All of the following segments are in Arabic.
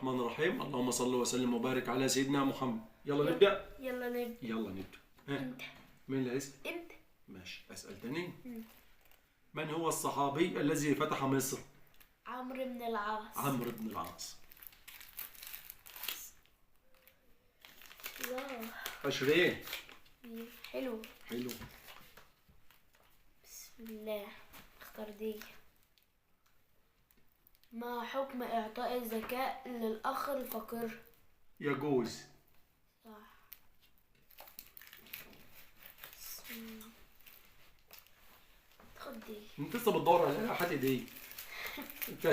الرحمن الرحيم. اللهم صل وسلم وبارك على سيدنا محمد. يلا نبدأ. يلا نبدأ. يلا نبدأ. انت. مين اللي هيسأل؟ انت. ماشي، أسأل تاني. من هو الصحابي الذي فتح مصر؟ عمرو بن العاص. عمرو بن العاص. الله. 20. حلو. حلو. بسم الله. اختار دي. ما حكم إعطاء الزكاة للأخ الفقير؟ يجوز. صح. خد دي. انت لسه بتدور على حد ايديه. انت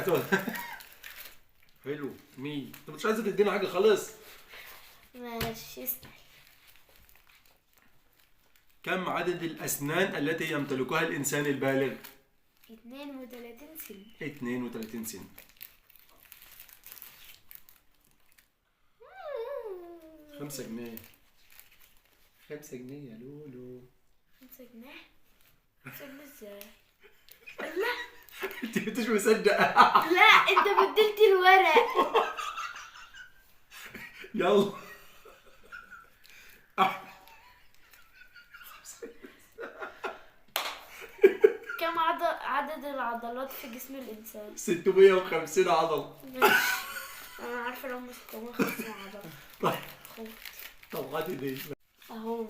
حلو. مين؟ انت مش عايز تدينا حاجة خالص؟ ماشي، اسأل. كم عدد الأسنان التي يمتلكها الإنسان البالغ؟ 32 سنة. 32 سنة. 5 جنيه. 5 جنيه يا لولو. 5 جنيه؟ 5 جنيه ازاي؟ لا. انت مش مصدق. لا، انت بدلت الورق. يلا. كم عدد العضلات في جسم الإنسان؟ 650 عضلة. ماشي. أنا عارفة لو مش 650 عضلة. طيب. خد. طب هات ايديك. أهو.